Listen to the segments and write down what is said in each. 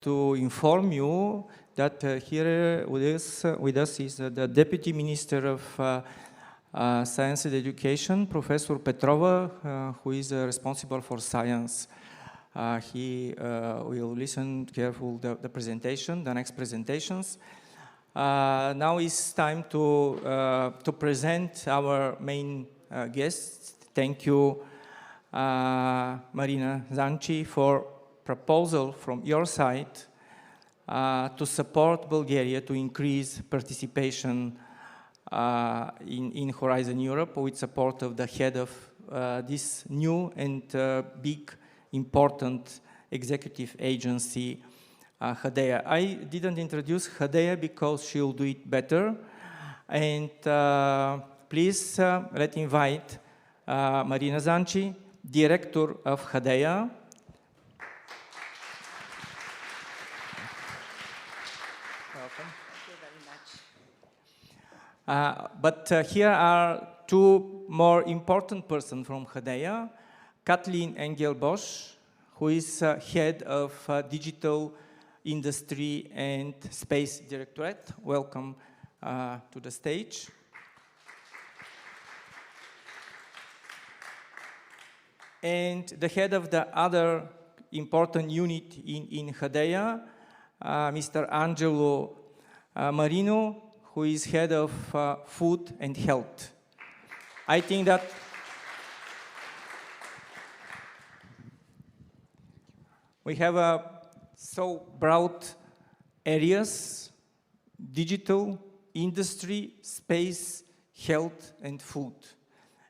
to inform you that here with us is the Deputy Minister of Science and Education, Professor Petrova, who is responsible for science. He will listen carefully the presentation, the next presentations. Now it's time to present our main guests. Thank you, Marina ZANCHI, for proposal from your side to support Bulgaria to increase participation in Horizon Europe with support of the head of this new and big, important executive agency, HaDEA. I didn't introduce HaDEA because she'll do it better. And please let's invite Marina ZANCHI, Director of HaDEA. But here are two more important persons from HaDEA. Kathleen Engel-Bosch, who is head of Digital Industry and Space Directorate. Welcome to the stage. And the head of the other important unit in HaDEA, Mr. Angelo Marino, who is head of food and health. I think that we have so broad areas: digital, industry, space, health, and food.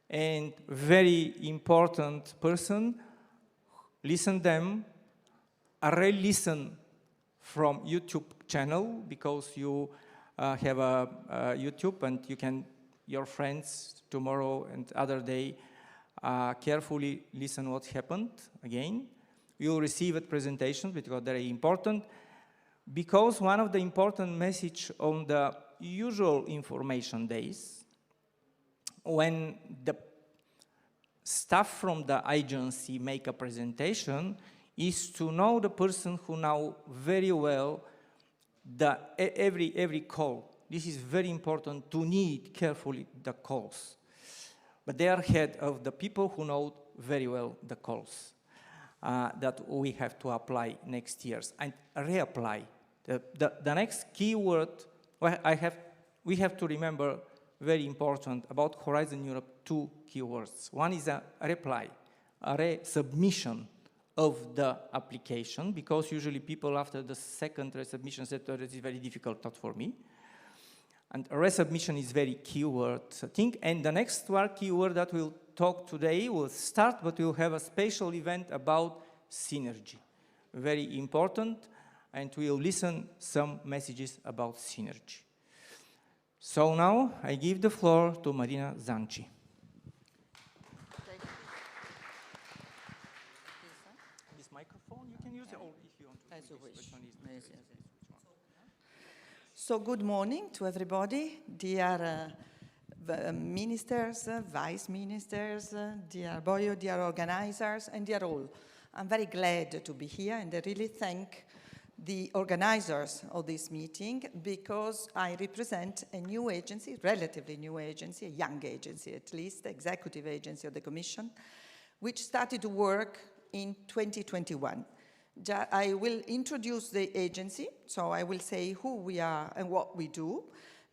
And very important person, listen them, re-listen from YouTube channel, because you have a YouTube and you can, your friends tomorrow and other day, carefully listen what happened again. You will receive a presentation because they're important, because one of the important message on the usual information days, when the staff from the agency make a presentation, is to know the person who know very well every call. This is very important to need carefully the calls. But they are head of the people who know very well the calls that we have to apply next years and reapply. The next keyword, we have to remember, very important about Horizon Europe, two keywords. One is a reply, a resubmission of the application, because usually people after the second resubmission said that it is very difficult, not for me. And a resubmission is very keyword thing. And the next one keyword that we'll talk today will start, but we'll have a special event about synergy. Very important, and we'll listen some messages about synergy. So now I give the floor to Marina ZANCHI. This microphone, you can use it, or if you want to. As you wish. So good morning to everybody, dear ministers, vice ministers, dear Boyo, dear organizers, and dear all. I'm very glad to be here, and I really thank the organizers of this meeting, because I represent a new agency, relatively new agency, a young agency at least, executive agency of the Commission, which started to work in 2021. I will introduce the agency, so I will say who we are and what we do,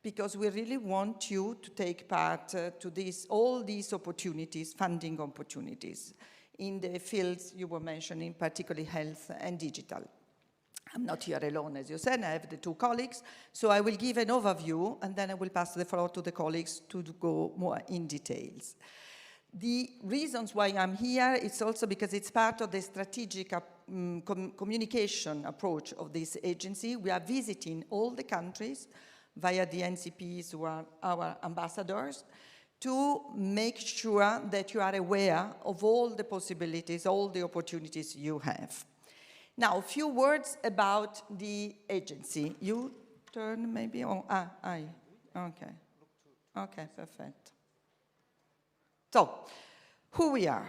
because we really want you to take part to all these opportunities, funding opportunities, in the fields you were mentioning, particularly health and digital. I'm not here alone, as you said. I have the two colleagues, so I will give an overview, and then I will pass the floor to the colleagues to go more in details. The reasons why I'm here, it's also because it's part of the strategic communication approach of this agency. We are visiting all the countries via the NCPs, who are our ambassadors, to make sure that you are aware of all the possibilities, all the opportunities you have. Now, a few words about the agency. You turn maybe on, okay. Okay, perfect. So, who we are.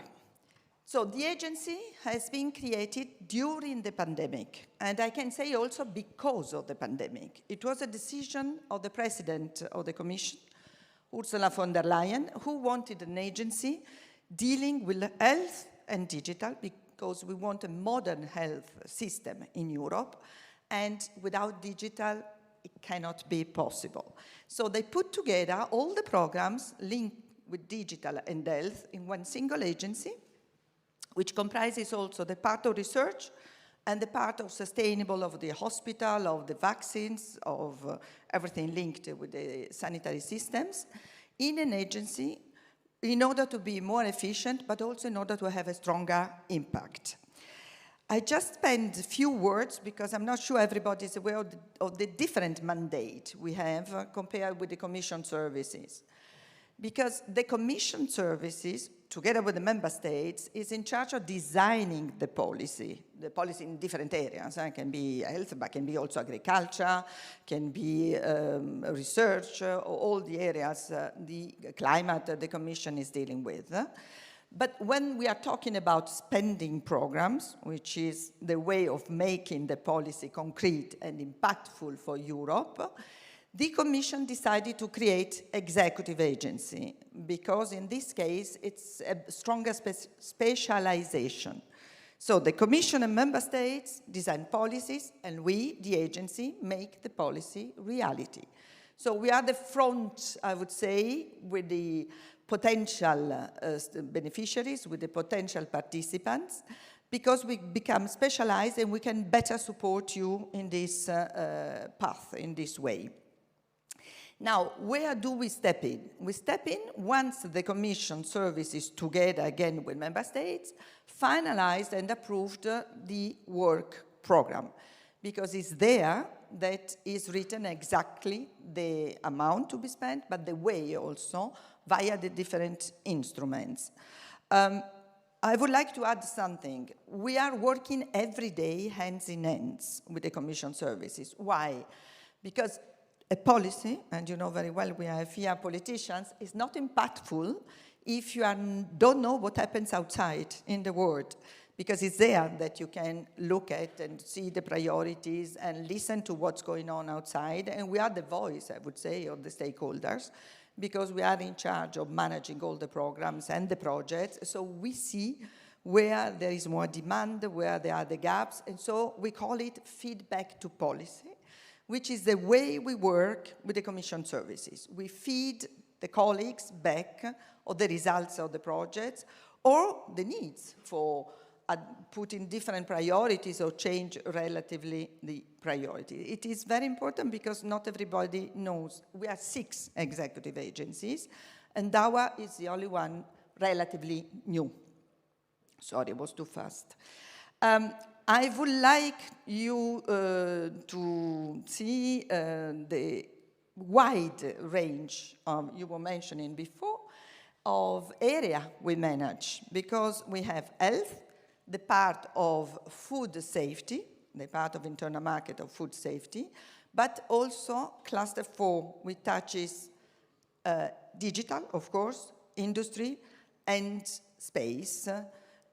So the agency has been created during the pandemic, and I can say also because of the pandemic. It was a decision of the President of the Commission, Ursula von der Leyen, who wanted an agency dealing with health and digital, because we want a modern health system in Europe, and without digital, it cannot be possible. So they put together all the programs linked with digital and health in one single agency, which comprises also the part of research and the part of sustainable of the hospital, of the vaccines, of everything linked with the sanitary systems, in an agency in order to be more efficient, but also in order to have a stronger impact. I just spent a few words because I'm not sure everybody is aware of the different mandate we have compared with the Commission services. Because the Commission services, together with the member states, is in charge of designing the policy in different areas. It can be health, but can be also agriculture, can be research, all the areas, the climate the Commission is dealing with. But when we are talking about spending programs, which is the way of making the policy concrete and impactful for Europe, the Commission decided to create executive agency because in this case it's a stronger specialization. So the Commission and member states design policies and we, the agency, make the policy reality. So we are the front, I would say, with the potential beneficiaries, with the potential participants, because we become specialized and we can better support you in this path, in this way. Now, where do we step in? We step in once the Commission services, together again with member states, finalized and approved the work program, because it's there that is written exactly the amount to be spent, but the way also via the different instruments. I would like to add something. We are working every day hands in hands with the Commission services. Why? Because a policy, and you know very well we have here politicians, is not impactful if you don't know what happens outside in the world, because it's there that you can look at and see the priorities and listen to what's going on outside. And we are the voice, I would say, of the stakeholders, because we are in charge of managing all the programs and the projects. So we see where there is more demand, where there are the gaps, and so we call it feedback to policy, which is the way we work with the Commission services. We feed the colleagues back of the results of the projects or the needs for putting different priorities or change relatively the priority. It is very important because not everybody knows. We are 6 executive agencies, and DAWA is the only one relatively new. Sorry, it was too fast. I would like you to see the wide range, you were mentioning before, of area we manage, because we have health, the part of food safety, the part of internal market of food safety, but also cluster 4, which touches digital, of course, industry, and space.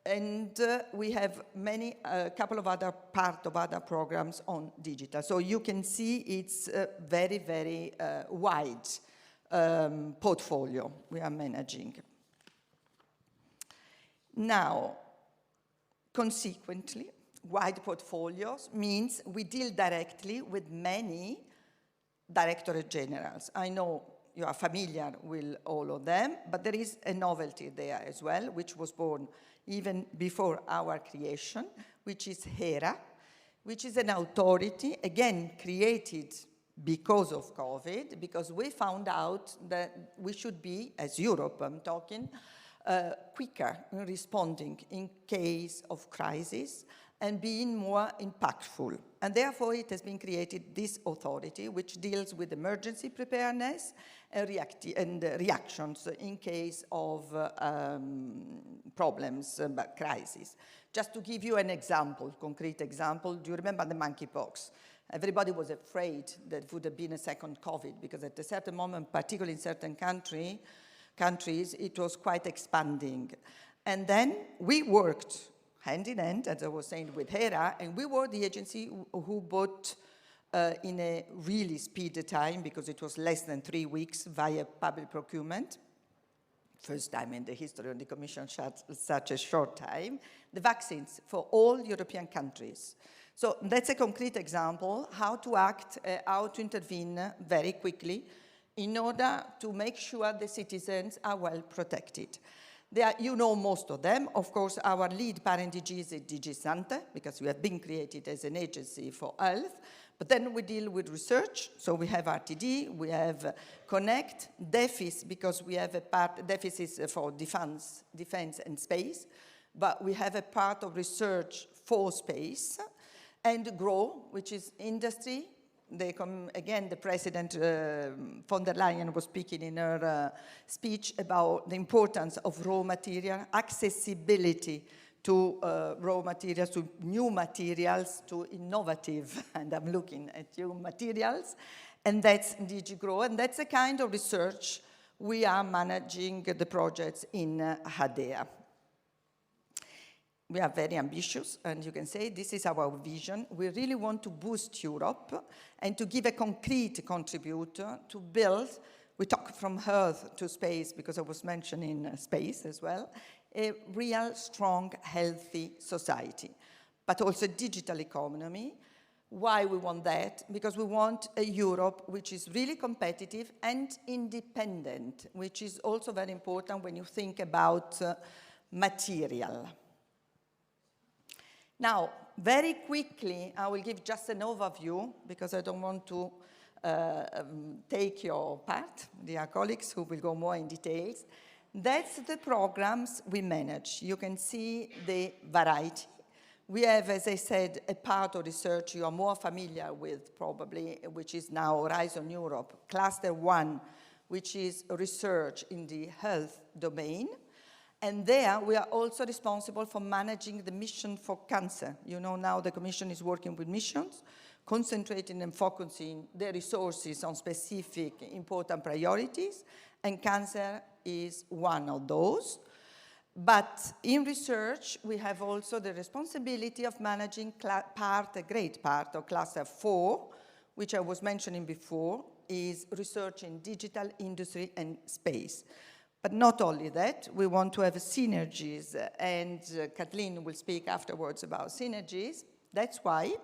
And we have a couple of other other programs on digital. So you can see it's a very, very wide portfolio we are managing. Now, consequently, wide portfolios means we deal directly with many directorate generals. I know you are familiar with all of them, but there is a novelty there as well, which was born even before our creation, which is HeDEA, which is an authority, again, created because of COVID, because we found out that we should be, as Europe I'm talking, quicker in responding in case of crisis and being more impactful. And therefore it has been created this authority which deals with emergency preparedness and reactions in case of problems, crisis. Just to give you an example, concrete example, do you remember the monkeypox? Everybody was afraid that it would have been a second COVID because at a certain moment, particularly in certain countries, it was quite expanding. And then we worked hand in hand, as I was saying, with HaDEA, and we were the agency who bought in a really speedy time, because it was less than 3 weeks via public procurement. First time in the history of the Commission such a short time, the vaccines for all European countries. So that's a concrete example how to act, how to intervene very quickly in order to make sure the citizens are well protected. You know most of them. Of course, our lead parent DG is DG Sante, because we have been created as an agency for health. But then we deal with research, so we have RTD, we have Connect, DEFIS, because we have a part, DEFIS is for defense and space, but we have a part of research for space, and GROW, which is industry. Again, the President von der Leyen was speaking in her speech about the importance of raw material, accessibility to raw materials, to new materials, to innovative, and I'm looking at you, materials, and that's DG GROW, and that's the kind of research we are managing the projects in HaDEA. We are very ambitious, and you can say this is our vision. We really want to boost Europe and to give a concrete contributor to build, we talk from Earth to space, because I was mentioning space as well, a real, strong, healthy society, but also digital economy. Why we want that? Because we want a Europe which is really competitive and independent, which is also very important when you think about material. Now, very quickly, I will give just an overview, because I don't want to take your part, dear colleagues, who will go more in details. That's the programs we manage. You can see the variety. We have, as I said, a part of research you are more familiar with, probably, which is now Horizon Europe, Cluster 1, which is research in the health domain. And there, we are also responsible for managing the mission for cancer. You know, now the Commission is working with missions, concentrating and focusing their resources on specific important priorities, and cancer is one of those. But in research, we have also the responsibility of managing a great part of Cluster 4, which I was mentioning before, is research in digital, industry, and space. But not only that, we want to have synergies, and Kathleen will speak afterwards about synergies. That's why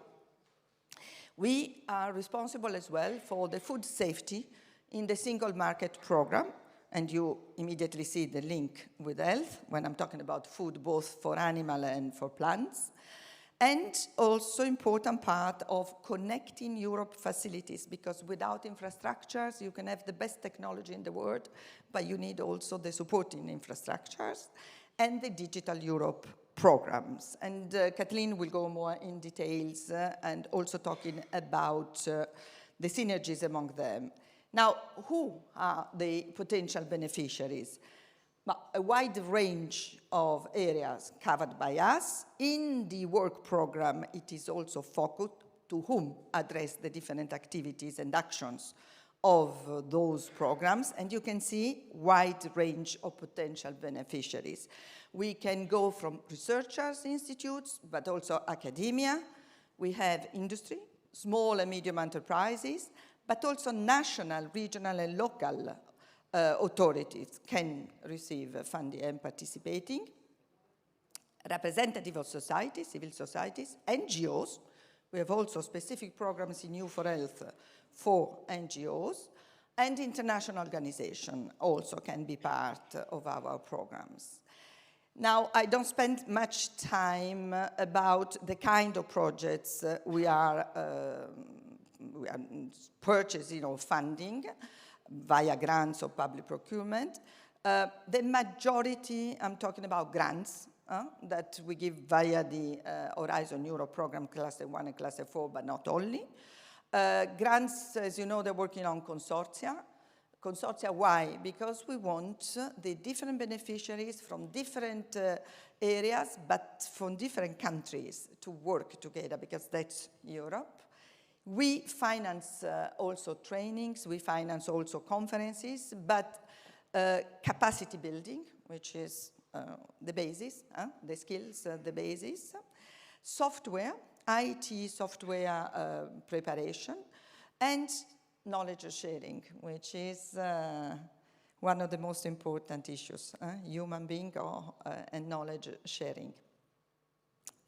we are responsible as well for the food safety in the single market program, and you immediately see the link with health when I'm talking about food, both for animal and for plants. And also important part of connecting Europe facilities, because without infrastructures, you can have the best technology in the world, but you need also the supporting infrastructures and the Digital Europe programs. And Kathleen will go more in details and also talking about the synergies among them. Now, who are the potential beneficiaries? A wide range of areas covered by us. In the work program, it is also focused to whom address the different activities and actions of those programs. And you can see wide range of potential beneficiaries. We can go from researchers, institutes, but also academia. We have industry, small and medium enterprises, but also national, regional, and local authorities can receive funding and participating. Representative of society, civil societies, NGOs. We have also specific programs in EU4Health for NGOs, and international organizations also can be part of our programs. Now, I don't spend much time about the kind of projects we are purchasing or funding via grants or public procurement. The majority, I'm talking about grants that we give via the Horizon Europe program, Cluster 1 and Cluster 4, but not only. Grants, as you know, they're working on consortia. Consortia, why? Because we want the different beneficiaries from different areas, but from different countries to work together, because that's Europe. We finance also trainings, we finance also conferences, but capacity building, which is the basis, the skills, the basis. Software, IT software preparation, and knowledge sharing, which is one of the most important issues, human being and knowledge sharing.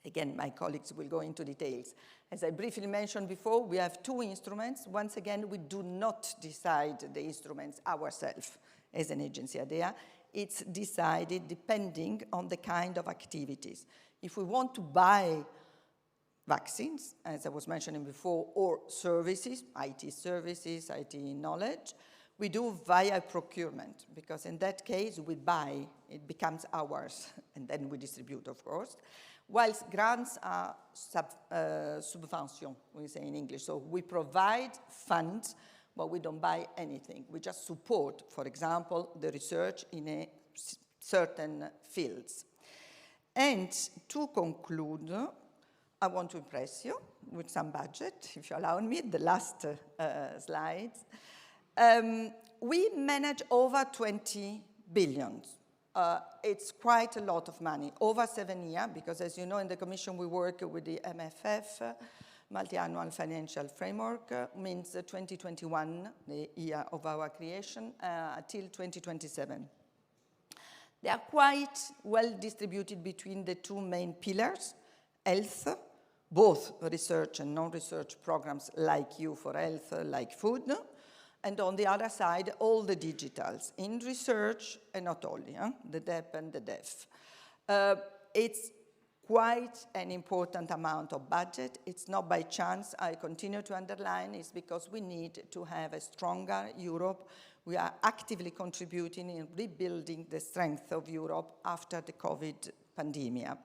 Again, my colleagues will go into details. As I briefly mentioned before, we have two instruments. Once again, we do not decide the instruments ourselves as an agency, HaDEA. It's decided depending on the kind of activities. If we want to buy vaccines, as I was mentioning before, or services, IT knowledge, we do via procurement, because in that case, we buy, it becomes ours, and then we distribute, of course. Whilst grants are subvention, we say in English. So we provide funds, but we don't buy anything. We just support, for example, the research in a certain fields. And to conclude, I want to impress you with some budget, if you allow me, the last slides. We manage over 20 billion. It's quite a lot of money, over 7 years, because as you know, in the Commission we work with the MFF, Multi-Annual Financial Framework, means 2021, the year of our creation, till 2027. They are quite well distributed between the two main pillars, health, both research and non-research programs like You for Health, like food, and on the other side, all the digitals in research, and not only, the DEP and the DEF. It's quite an important amount of budget. It's not by chance, I continue to underline, it's because we need to have a stronger Europe. We are actively contributing in rebuilding the strength of Europe after the COVID pandemic.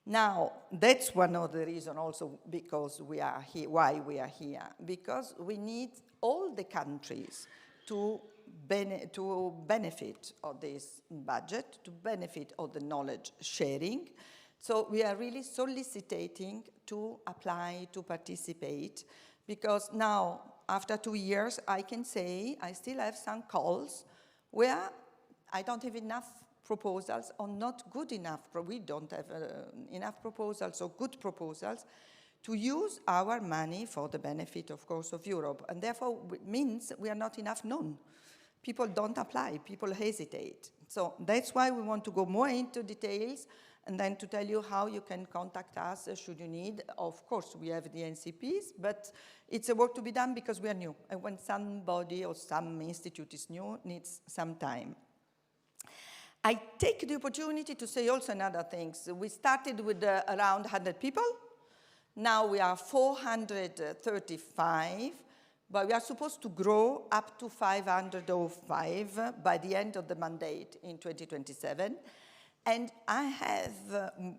Now, that's one of the reasons also because we are here, why we are here, because we need all the countries to benefit of this budget, to benefit of the knowledge sharing. So we are really soliciting to apply, to participate, because now, after 2 years, I can say I still have some calls where I don't have enough proposals or not good enough. We don't have enough proposals or good proposals to use our money for the benefit, of course, of Europe. And therefore, it means we are not enough known. People don't apply, people hesitate. So that's why we want to go more into details and then to tell you how you can contact us should you need. Of course, we have the NCPs, but it's a work to be done because we are new. And when somebody or some institute is new, needs some time. I take the opportunity to say also another thing. So we started with around 100 people. Now we are 435, but we are supposed to grow up to 505 by the end of the mandate in 2027. And I have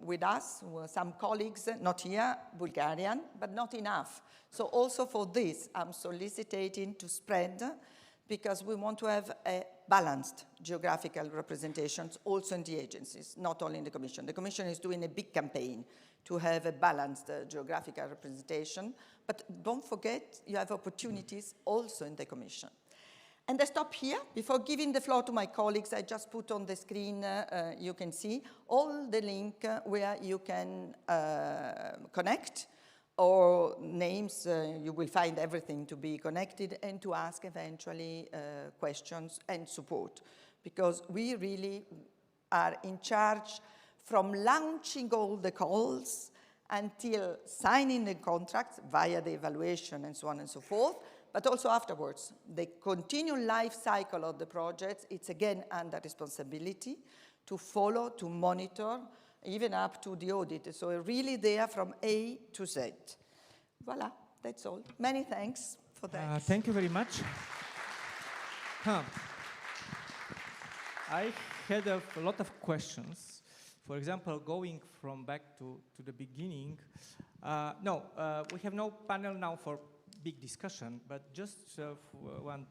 with us some colleagues, not here, Bulgarian, but not enough. So also for this, I'm soliciting to spread, because we want to have a balanced geographical representations also in the agencies, not only in the Commission. The Commission is doing a big campaign to have a balanced geographical representation, but don't forget you have opportunities also in the Commission. And I stop here. Before giving the floor to my colleagues, I just put on the screen, you can see all the link where you can connect, or names, you will find everything to be connected, and to ask eventually questions and support. Because we really are in charge from launching all the calls until signing the contracts via the evaluation and so on and so forth, but also afterwards. The continued life cycle of the projects, it's again under responsibility to follow, to monitor, even up to the audit. So we're really there from A to Z. Voila, that's all. Many thanks for that. Thank you very much. I had a lot of questions. For example, going from back to the beginning. We have no panel now for big discussion, but just one.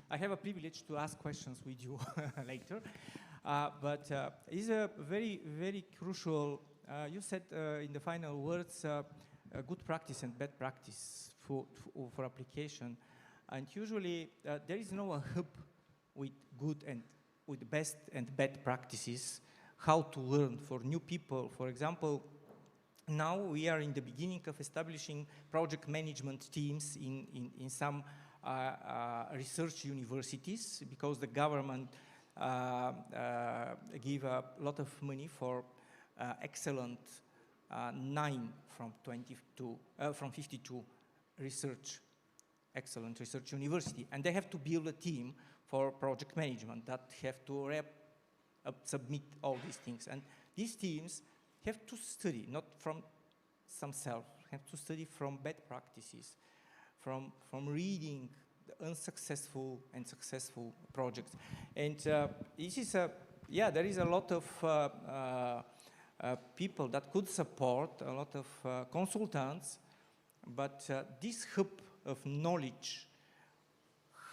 I have a privilege to ask questions with you later. But it's a very, very crucial, you said in the final words, good practice and bad practice for application. And usually there is no hub with good and with best and bad practices, how to learn for new people. For example, now we are in the beginning of establishing project management teams in some research universities, because the government give a lot of money for excellent 9 from 52 excellent research university, and they have to build a team for project management that have to submit all these things. And these teams have to study, not from themselves, have to study from bad practices, from reading the unsuccessful and successful projects. And this is there is a lot of people that could support, a lot of consultants, but this hub of knowledge,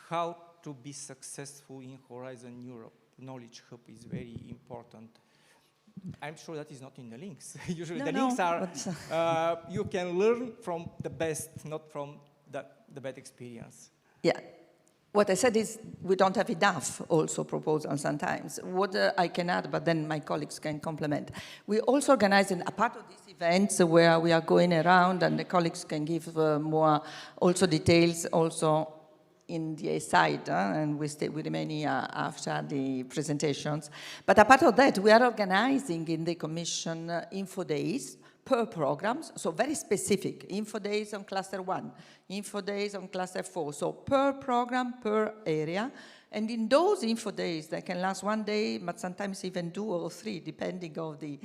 how to be successful in Horizon Europe, knowledge hub is very important. I'm sure that is not in the links. Usually the links are, you can learn from the best, not from the bad experience. Yeah. What I said is we don't have enough also proposals sometimes. What I can add, but then my colleagues can complement. We also organize a part of these events where we are going around, and the colleagues can give more also details also in the side, and we remain here after the presentations. But apart of that, we are organizing in the Commission info days per programs, so very specific. Info days on cluster 1, info days on cluster 4, so per program, per area. And in those info days, they can last 1 day, but sometimes even 2 or 3, depending on the,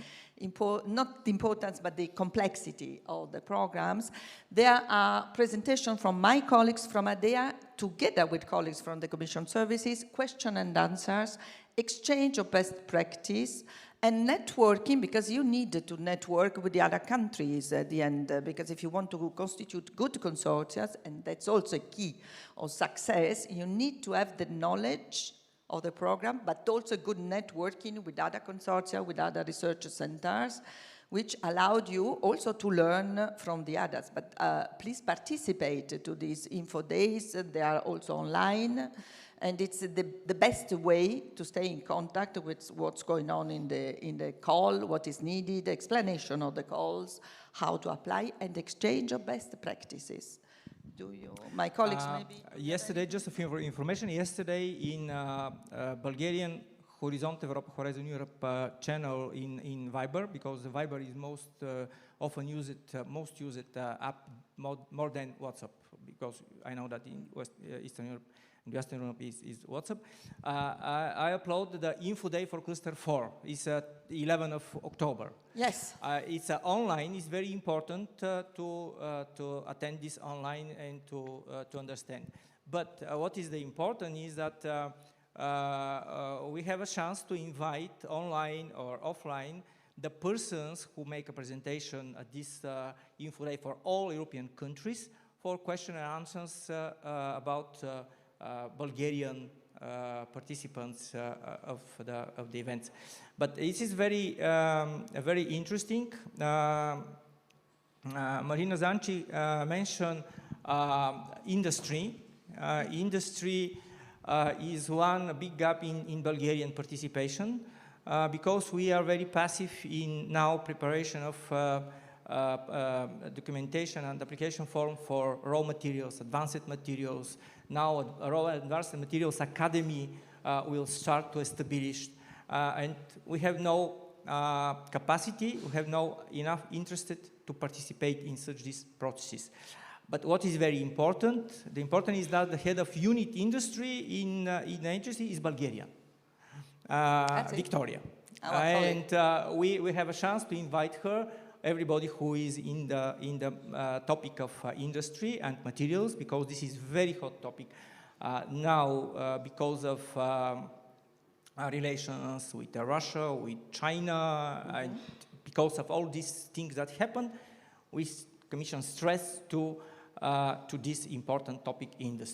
not the importance, but the complexity of the programs. There are presentations from my colleagues from HaDEA, together with colleagues from the Commission services, question and answers, exchange of best practice, and networking, because you need to network with the other countries at the end, because if you want to constitute good consortia, and that's also a key of success, you need to have the knowledge of the program, but also good networking with other consortia, with other research centers, which allowed you also to learn from the others. But please participate to these info days. They are also online. And it's the best way to stay in contact with what's going on in the call, what is needed, explanation of the calls, how to apply, and exchange of best practices. My colleagues maybe? Yesterday, just a few information, yesterday in Bulgarian Horizon Europe channel in Viber, because Viber is most often used, most used app more than WhatsApp, because I know that in Eastern Europe, Western Europe is WhatsApp. I uploaded the info day for cluster 4. It's 11th of October. Yes. It's online. It's very important to attend this online and to understand. But what is the important is that we have a chance to invite online or offline the persons who make a presentation at this info day for all European countries for question and answers about Bulgarian participants of the events. But it is very interesting. Marina ZANCHI mentioned industry. Industry is one big gap in Bulgarian participation because we are very passive in now preparation of documentation and application form for raw materials, advanced materials. Now Raw Advanced Materials Academy will start to establish, and we have no capacity, we have no enough interested to participate in such these processes. But what is very important, the important is that the head of unit industry in the agency is Bulgarian, Victoria. And we have a chance to invite her, everybody who is in the topic of industry and materials, because this is very hot topic now because of relations with Russia, with China, and because of all these things that happen, we Commission stress to this important topic, industry.